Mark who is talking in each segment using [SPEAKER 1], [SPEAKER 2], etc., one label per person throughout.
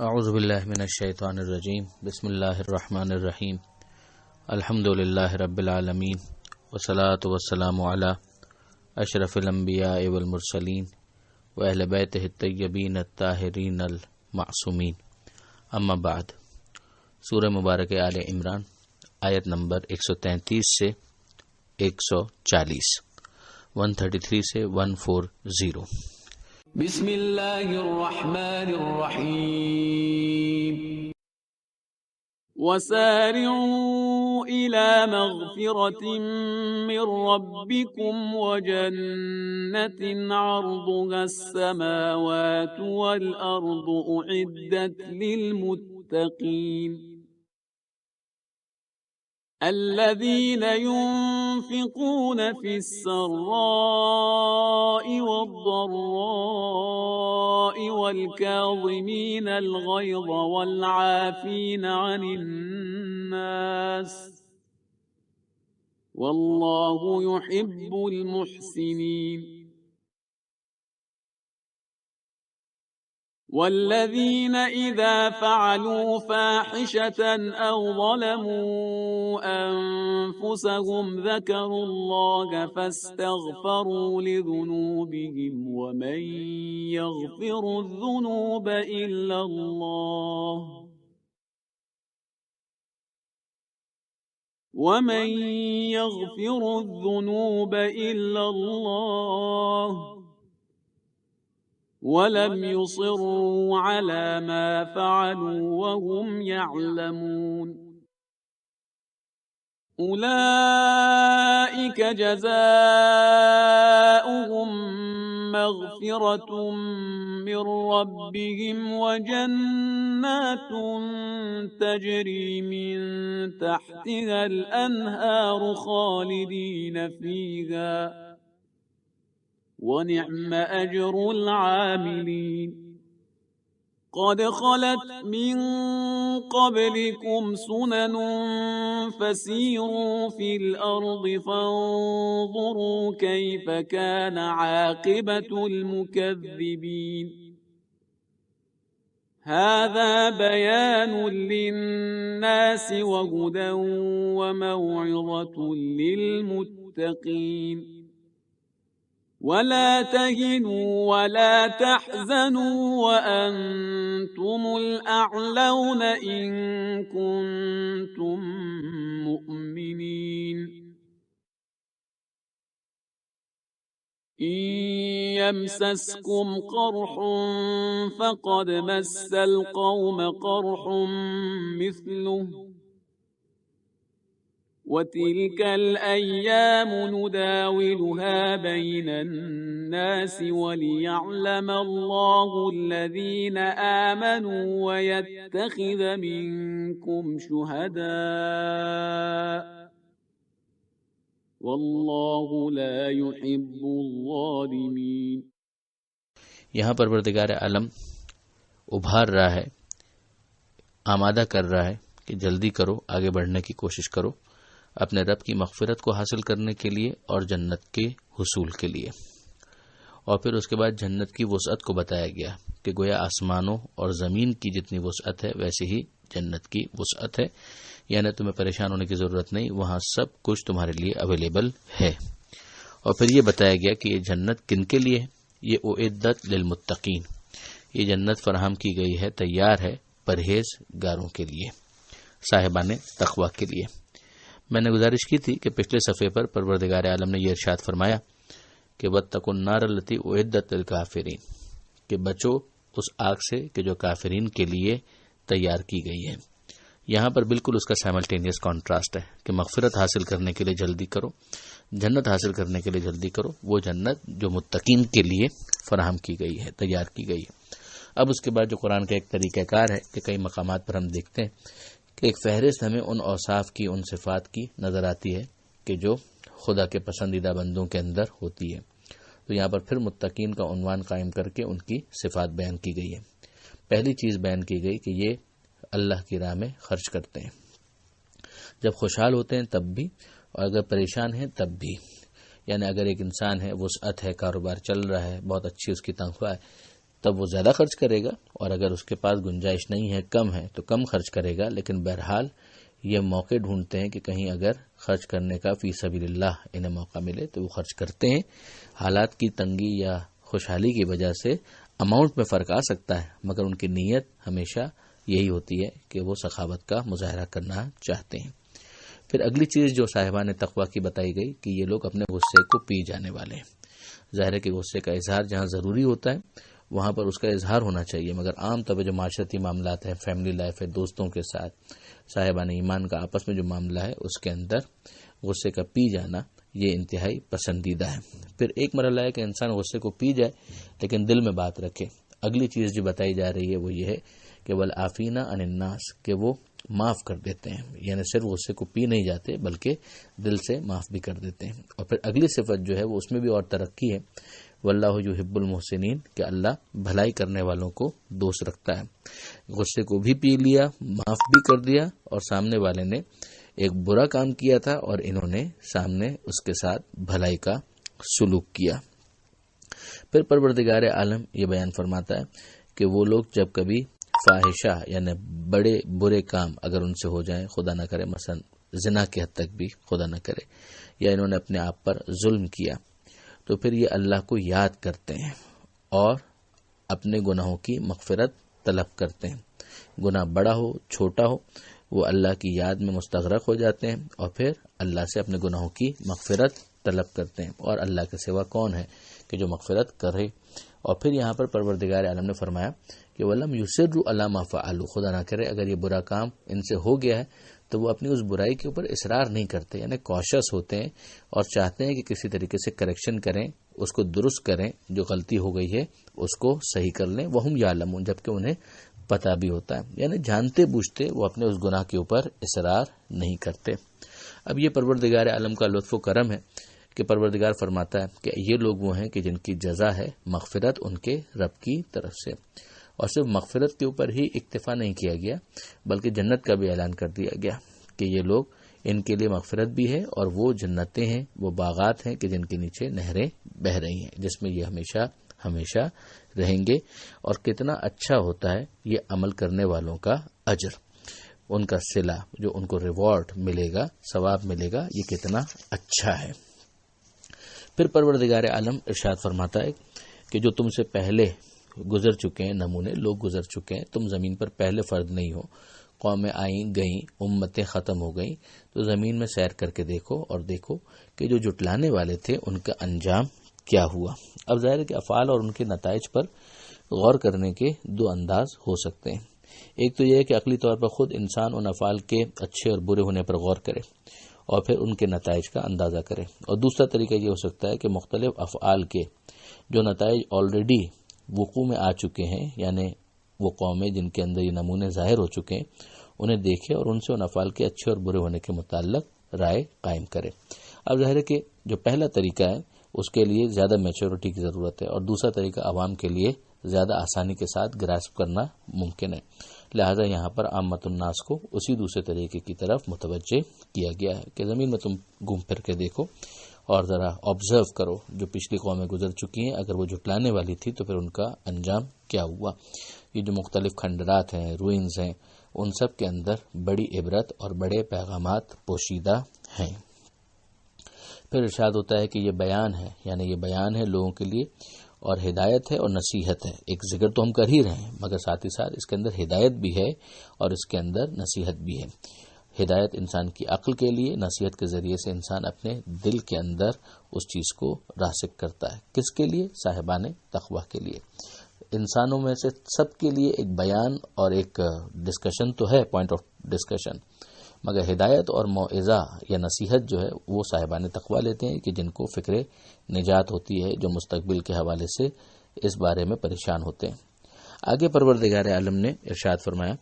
[SPEAKER 1] اعوذ باللہ من الشیطان الرجیم بسم اللہ الرحمن الرحیم الحمد للہ رب العالمین والصلاة والسلام علی اشرف الانبیاء والمرسلین واہل بیتہ الطیبین الطاہرین المعصومین اما بعد۔ سورہ مبارک آل عمران آیت نمبر 133 سے 140، 133 سے 140۔
[SPEAKER 2] بسم اللہ الرحمن الرحیم وسارعوا إلى مغفرة من ربكم وجنة عرضها السماوات والأرض أعدت للمتقين الذين ينفقون في السراء والضراء والكاظمين الغيظ والعافين عن الناس والله يحب المحسنين والذين إذا فعلوا فاحشة أو ظلموا أنفسهم ذكروا الله فاستغفروا لذنوبهم ومن يغفر الذنوب إلا الله ولم يصروا على ما فعلوا وهم يعلمون أولئك جزاؤهم مغفرة من ربهم وجنات تجري من تحتها الأنهار خالدين فيها ونعم أجر العاملين قد خلت من قبلكم سنن فسيروا في الأرض فانظروا كيف كان عاقبة المكذبين هذا بيان للناس وهدى وموعظة للمتقين ولا تهنوا ولا تحزنوا وأنتم الأعلون إن كنتم مؤمنين إن يمسسكم قرح فقد مس القوم قرح مثله وتلك الأيام نداولها بين الناس وليعلم الله الذين آمنوا ويتخذ منكم شهداء والله لا يحب الظالمين۔
[SPEAKER 1] یہاں پروردگار عالم ابھار رہا ہے، آمادہ کر رہا ہے کہ جلدی کرو، آگے بڑھنے کی کوشش کرو اپنے رب کی مغفرت کو حاصل کرنے کے لیے اور جنت کے حصول کے لیے۔ اور پھر اس کے بعد جنت کی وسعت کو بتایا گیا کہ گویا آسمانوں اور زمین کی جتنی وسعت ہے ویسے ہی جنت کی وسعت ہے، یعنی تمہیں پریشان ہونے کی ضرورت نہیں، وہاں سب کچھ تمہارے لیے اویلیبل ہے۔ اور پھر یہ بتایا گیا کہ یہ جنت کن کے لیے ہے، یہ اعدت للمتقین، یہ جنت فراہم کی گئی ہے، تیار ہے پرہیزگاروں کے لیے، صاحبان تقوی کے لیے۔ میں نے گزارش کی تھی کہ پچھلے صفحے پر پروردگار عالم نے یہ ارشاد فرمایا کہ واتقوا النار التی اعدت للکافرین، کہ بچو اس آگ سے کہ جو کافرین کے لیے تیار کی گئی ہے۔ یہاں پر بالکل اس کا سائملٹینیس کانٹراسٹ ہے کہ مغفرت حاصل کرنے کے لیے جلدی کرو، جنت حاصل کرنے کے لیے جلدی کرو، وہ جنت جو متقین کے لیے فراہم کی گئی ہے، تیار کی گئی ہے۔ اب اس کے بعد جو قرآن کا ایک طریقہ کار ہے کہ کئی مقامات پر ہم دیکھتے ہیں کہ ایک فہرست ہمیں ان اوصاف کی، ان صفات کی نظر آتی ہے کہ جو خدا کے پسندیدہ بندوں کے اندر ہوتی ہے، تو یہاں پر پھر متقین کا عنوان قائم کر کے ان کی صفات بیان کی گئی ہے۔ پہلی چیز بیان کی گئی کہ یہ اللہ کی راہ میں خرچ کرتے ہیں، جب خوشحال ہوتے ہیں تب بھی اور اگر پریشان ہیں تب بھی، یعنی اگر ایک انسان ہے، وسعت ہے، کاروبار چل رہا ہے، بہت اچھی اس کی تنخواہ ہے، تب وہ زیادہ خرچ کرے گا، اور اگر اس کے پاس گنجائش نہیں ہے، کم ہے، تو کم خرچ کرے گا. لیکن بہرحال یہ موقع ڈھونڈتے ہیں کہ کہیں اگر خرچ کرنے کا فی سبیل اللہ انہیں موقع ملے تو وہ خرچ کرتے ہیں. حالات کی تنگی یا خوشحالی کی وجہ سے اماؤنٹ میں فرق آ سکتا ہے، مگر ان کی نیت ہمیشہ یہی ہوتی ہے کہ وہ سخاوت کا مظاہرہ کرنا چاہتے ہیں. پھر اگلی چیز جو صاحبان تقویٰ کی بتائی گئی کہ یہ لوگ اپنے غصے کو پی جانے والے ہیں. ظاہر ہے کہ غصے کا اظہار جہاں ضروری ہوتا ہے وہاں پر اس کا اظہار ہونا چاہیے، مگر عام طور پہ جو معاشرتی معاملات ہیں، فیملی لائف ہے، دوستوں کے ساتھ، صاحبان ایمان کا آپس میں جو معاملہ ہے، اس کے اندر غصے کا پی جانا یہ انتہائی پسندیدہ ہے. پھر ایک مرحلہ ہے کہ انسان غصے کو پی جائے لیکن دل میں بات رکھے. اگلی چیز جو بتائی جا رہی ہے وہ یہ ہے کہ والعافین عن الناس، کہ وہ معاف کر دیتے ہیں، یعنی صرف غصے کو پی نہیں جاتے بلکہ دل سے معاف بھی کر دیتے ہیں. اور پھر اگلی صفت جو ہے وہ اس میں بھی اور ترقی ہے، واللہ یحب المحسنین، کہ اللہ بھلائی کرنے والوں کو دوست رکھتا ہے. غصے کو بھی پی لیا، معاف بھی کر دیا، اور سامنے والے نے ایک برا کام کیا تھا اور انہوں نے سامنے اس کے ساتھ بھلائی کا سلوک کیا. پھر پروردگار عالم یہ بیان فرماتا ہے کہ وہ لوگ جب کبھی فاحشہ یعنی بڑے برے کام اگر ان سے ہو جائیں، خدا نہ کرے مثلا زنا کی حد تک بھی خدا نہ کرے، یا انہوں نے اپنے آپ پر ظلم کیا، تو پھر یہ اللہ کو یاد کرتے ہیں اور اپنے گناہوں کی مغفرت طلب کرتے ہیں. گناہ بڑا ہو چھوٹا ہو، وہ اللہ کی یاد میں مستغرق ہو جاتے ہیں اور پھر اللہ سے اپنے گناہوں کی مغفرت طلب کرتے ہیں. اور اللہ کے سوا کون ہے کہ جو مغفرت کرے. اور پھر یہاں پر پروردگار عالم نے فرمایا کہ وَلَمْ يُصِرُّوا عَلَىٰ مَا فَعَلُوا، خدا نہ کرے اگر یہ برا کام ان سے ہو گیا ہے تو وہ اپنی اس برائی کے اوپر اصرار نہیں کرتے، یعنی کوشش ہوتے ہیں اور چاہتے ہیں کہ کسی طریقے سے کریکشن کریں، اس کو درست کریں، جو غلطی ہو گئی ہے اس کو صحیح کر لیں. وَهُمْ يَعْلَمُونَ، جبکہ انہیں پتہ بھی ہوتا ہے، یعنی جانتے بوجھتے وہ اپنے اس گناہ کے اوپر اصرار نہیں کرتے. اب یہ پروردگار عالم کا لطف و کرم ہے کہ پروردگار فرماتا ہے کہ یہ لوگ وہ ہیں کہ جن کی جزا ہے مغفرت ان کے رب کی طرف سے. اور صرف مغفرت کے اوپر ہی اکتفا نہیں کیا گیا بلکہ جنت کا بھی اعلان کر دیا گیا کہ یہ لوگ، ان کے لیے مغفرت بھی ہے اور وہ جنتیں ہیں، وہ باغات ہیں کہ جن کے نیچے نہریں بہہ رہی ہیں، جس میں یہ ہمیشہ ہمیشہ رہیں گے. اور کتنا اچھا ہوتا ہے یہ عمل کرنے والوں کا اجر، ان کا صلہ جو ان کو ریوارڈ ملے گا، ثواب ملے گا، یہ کتنا اچھا ہے. پھر پروردگار عالم ارشاد فرماتا ہے کہ جو تم سے پہلے گزر چکے ہیں، نمونے لوگ گزر چکے ہیں، تم زمین پر پہلے فرد نہیں ہو، قومیں آئیں گئیں، امتیں ختم ہو گئیں، تو زمین میں سیر کر کے دیکھو اور دیکھو کہ جو جھٹلانے والے تھے ان کا انجام کیا ہوا. اب ظاہر ہے کہ افعال اور ان کے نتائج پر غور کرنے کے دو انداز ہو سکتے ہیں. ایک تو یہ ہے کہ عقلی طور پر خود انسان ان افعال کے اچھے اور برے ہونے پر غور کرے اور پھر ان کے نتائج کا اندازہ کرے. اور دوسرا طریقہ یہ ہو سکتا ہے کہ مختلف افعال کے جو نتائج آلریڈی وقوع میں آ چکے ہیں، یعنی وہ قومیں جن کے اندر یہ نمونے ظاہر ہو چکے ہیں، انہیں دیکھے اور ان سے ان افعال کے اچھے اور برے ہونے کے متعلق رائے قائم کرے. اب ظاہر ہے کہ جو پہلا طریقہ ہے اس کے لیے زیادہ میچورٹی کی ضرورت ہے اور دوسرا طریقہ عوام کے لیے زیادہ آسانی کے ساتھ گراسپ کرنا ممکن ہے. لہٰذا یہاں پر عامت الناس کو اسی دوسرے طریقے کی طرف متوجہ کیا گیا ہے کہ زمین میں تم گھوم پھر کے دیکھو اور ذرا آبزرو کرو جو پچھلی قومیں گزر چکی ہیں، اگر وہ جھٹلانے والی تھی تو پھر ان کا انجام کیا ہوا. یہ جو مختلف کھنڈرات ہیں، روئنز ہیں، ان سب کے اندر بڑی عبرت اور بڑے پیغامات پوشیدہ ہیں. پھر ارشاد ہوتا ہے کہ یہ بیان ہے، یعنی یہ بیان ہے لوگوں کے لیے اور ہدایت ہے اور نصیحت ہے. ایک ذکر تو ہم کر ہی رہے ہیں مگر ساتھ ہی ساتھ اس کے اندر ہدایت بھی ہے اور اس کے اندر نصیحت بھی ہے. ہدایت انسان کی عقل کے لیے، نصیحت کے ذریعے سے انسان اپنے دل کے اندر اس چیز کو راسخ کرتا ہے. کس کے لیے؟ صاحبان تقویٰ کے لیے. انسانوں میں سے سب کے لیے ایک بیان اور ایک ڈسکشن تو ہے، پوائنٹ آف ڈسکشن، مگر ہدایت اور موعظہ یا نصیحت جو ہے وہ صاحبان تقویٰ لیتے ہیں کہ جن کو فکر نجات ہوتی ہے، جو مستقبل کے حوالے سے اس بارے میں پریشان ہوتے ہیں. آگے پروردگار عالم نے ارشاد فرمایا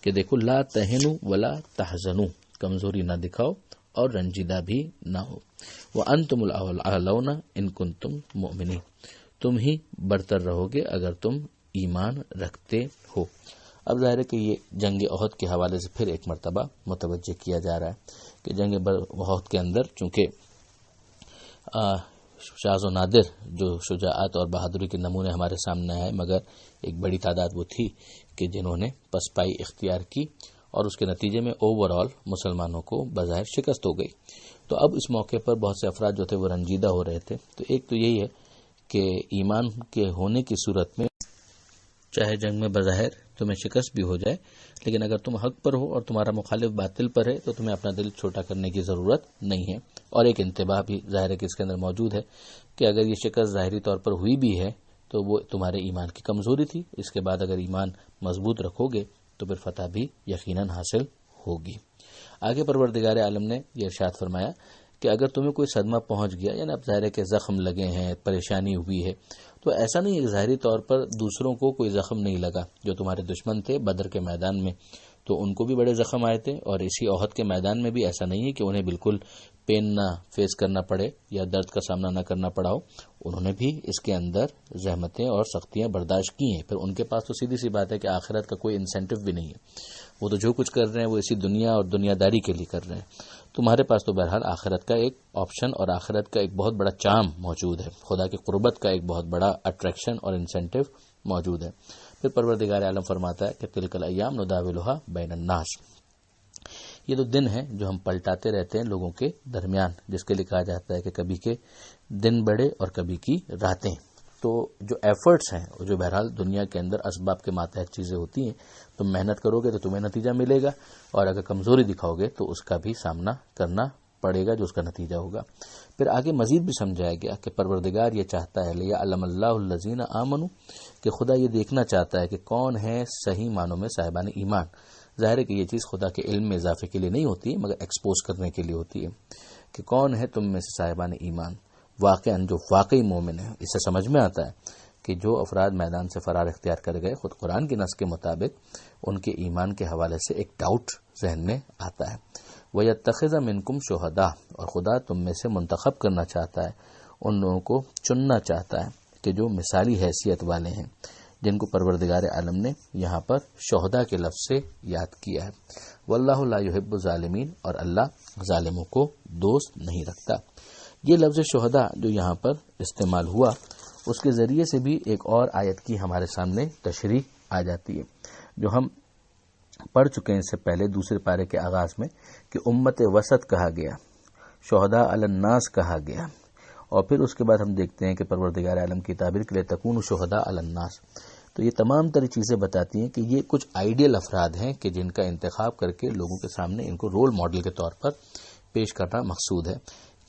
[SPEAKER 1] کہ دیکھو لا تہنوا ولا تحزنوا، کمزوری نہ دکھاؤ اور رنجیدہ بھی نہ ہو. وانتم الاعلون ان کنتم مؤمنین، تم ہی برتر رہو گے اگر تم ایمان رکھتے ہو. اب ظاہر ہے کہ یہ جنگ احد کے حوالے سے پھر ایک مرتبہ متوجہ کیا جا رہا ہے کہ جنگ احد کے اندر چونکہ شاذ و نادر جو شجاعت اور بہادری کے نمونے ہمارے سامنے آئے، مگر ایک بڑی تعداد وہ تھی کہ جنہوں نے پسپائی اختیار کی اور اس کے نتیجے میں اوور آل مسلمانوں کو بظاہر شکست ہو گئی۔ تو اب اس موقع پر بہت سے افراد جو تھے وہ رنجیدہ ہو رہے تھے۔ تو ایک تو یہی ہے کہ ایمان کے ہونے کی صورت میں چاہے جنگ میں بظاہر تمہیں شکست بھی ہو جائے، لیکن اگر تم حق پر ہو اور تمہارا مخالف باطل پر ہے تو تمہیں اپنا دل چھوٹا کرنے کی ضرورت نہیں ہے۔ اور ایک انتباہ بھی ظاہر ہے کہ اس کے اندر موجود ہے کہ اگر یہ شکست ظاہری طور پر ہوئی بھی ہے تو وہ تمہارے ایمان کی کمزوری تھی، اس کے بعد اگر ایمان مضبوط رکھو گے تو پھر فتح بھی یقیناً حاصل ہوگی۔ آگے پروردگار عالم نے یہ ارشاد فرمایا کہ اگر تمہیں کوئی صدمہ پہنچ گیا، یعنی اب ظاہر ہے کہ زخم لگے ہیں، پریشانی ہوئی ہے، تو ایسا نہیں ہے کہ ظاہری طور پر دوسروں کو کوئی زخم نہیں لگا۔ جو تمہارے دشمن تھے بدر کے میدان میں تو ان کو بھی بڑے زخم آئے تھے، اور اسی احد کے میدان میں بھی ایسا نہیں ہے کہ انہیں بالکل پین نہ فیس کرنا پڑے یا درد کا سامنا نہ کرنا پڑا ہو، انہوں نے بھی اس کے اندر زحمتیں اور سختیاں برداشت کی ہیں۔ پھر ان کے پاس تو سیدھی سی بات ہے کہ آخرت کا کوئی انسینٹو بھی نہیں ہے، وہ تو جو کچھ کر رہے ہیں وہ اسی دنیا اور دنیا داری کے لیے کر رہے ہیں۔ تمہارے پاس تو بہرحال آخرت کا ایک آپشن اور آخرت کا ایک بہت بڑا چام موجود ہے، خدا کی قربت کا ایک بہت بڑا اٹریکشن اور انسینٹو موجود ہے۔ پھر پروردگار عالم فرماتا ہے کہ تلک الایام نداولھا بین الناس، یہ تو دن ہیں جو ہم پلٹاتے رہتے ہیں لوگوں کے درمیان، جس کے لیے کہا جاتا ہے کہ کبھی کے دن بڑے اور کبھی کی راتیں۔ تو جو ایفرٹس ہیں جو بہرحال دنیا کے اندر اسباب کے ماتحت چیزیں ہوتی ہیں، تم محنت کرو گے تو تمہیں نتیجہ ملے گا، اور اگر کمزوری دکھاؤ گے تو اس کا بھی سامنا کرنا پڑے گا جو اس کا نتیجہ ہوگا۔ پھر آگے مزید بھی سمجھایا گیا کہ پروردگار یہ چاہتا ہے لیعلم اللہ الذین آمنوا، کہ خدا یہ دیکھنا چاہتا ہے کہ کون ہے صحیح معنوں میں صاحبان ایمان۔ ظاہر ہے کہ یہ چیز خدا کے علم میں اضافے کے لیے نہیں ہوتی ہے، مگر ایکسپوز کرنے کے لیے ہوتی ہے کہ کون ہے تم میں سے صاحبان ایمان، واقعاً جو واقعی مومن ہے۔ اس سے سمجھ میں آتا ہے کہ جو افراد میدان سے فرار اختیار کر گئے، خود قرآن کی نص کے مطابق ان کے ایمان کے حوالے سے ایک ڈاؤٹ ذہن میں آتا ہے۔ وَيَتَّخِذَ مِنْكُمْ شُهَدَاءَ، اور خدا تم میں سے منتخب کرنا چاہتا ہے، ان لوگوں کو چننا چاہتا ہے کہ جو مثالی حیثیت والے ہیں، جن کو پروردگار عالم نے یہاں پر شہداء کے لفظ سے یاد کیا ہے۔ واللہ لا يحب الظالمین، اور اللہ ظالموں کو دوست نہیں رکھتا۔ یہ لفظ شہداء جو یہاں پر استعمال ہوا، اس کے ذریعے سے بھی ایک اور آیت کی ہمارے سامنے تشریح آ جاتی ہے جو ہم پڑھ چکے ہیں اس سے پہلے دوسرے پارے کے آغاز میں، کہ امت وسط کہا گیا، شہداء علی الناس کہا گیا، اور پھر اس کے بعد ہم دیکھتے ہیں کہ پروردگار عالم کی تعبیر کے لیے تکون شہداء علی الناس۔ تو یہ تمام تر چیزیں بتاتی ہیں کہ یہ کچھ آئیڈیل افراد ہیں کہ جن کا انتخاب کر کے لوگوں کے سامنے ان کو رول ماڈل کے طور پر پیش کرنا مقصود ہے۔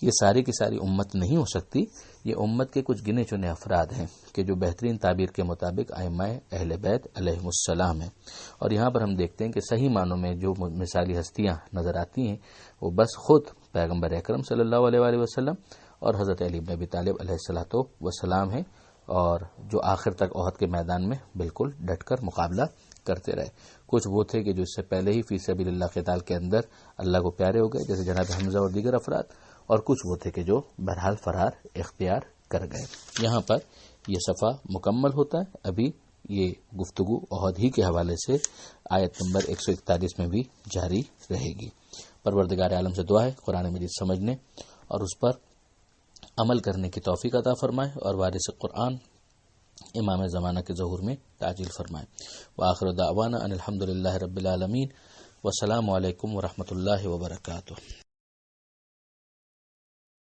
[SPEAKER 1] یہ ساری کی ساری امت نہیں ہو سکتی، یہ امت کے کچھ گنے چنے افراد ہیں کہ جو بہترین تعبیر کے مطابق ائمہ اہل بیت علیہم السلام ہیں۔ اور یہاں پر ہم دیکھتے ہیں کہ صحیح معنوں میں جو مثالی ہستیاں نظر آتی ہیں وہ بس خود پیغمبر اکرم صلی اللہ علیہ وآلہ وسلم اور حضرت علی بن ابی طالب علیہ الصلوۃ والسلام ہیں، اور جو آخر تک احد کے میدان میں بالکل ڈٹ کر مقابلہ کرتے رہے۔ کچھ وہ تھے کہ جو اس سے پہلے ہی فی سبیل اللہ قتال کے اندر اللہ کو پیارے ہو گئے، جیسے جناب حمزہ اور دیگر افراد، اور کچھ وہ تھے کہ جو بہرحال فرار اختیار کر گئے۔ یہاں پر یہ صفحہ مکمل ہوتا ہے، ابھی یہ گفتگو احد ہی کے حوالے سے آیت نمبر 141 میں بھی جاری رہے گی۔ پروردگار عالم سے دعا ہے قرآن مجید سمجھنے اور اس پر عمل کرنے کی توفیق عطا فرمائے، اور وارث قرآن امام زمانہ کے ظہور میں تعجیل فرمائے۔ وآخر دعوانا ان الحمد للہ رب العالمین، والسلام علیکم ورحمۃ اللہ وبرکاتہ۔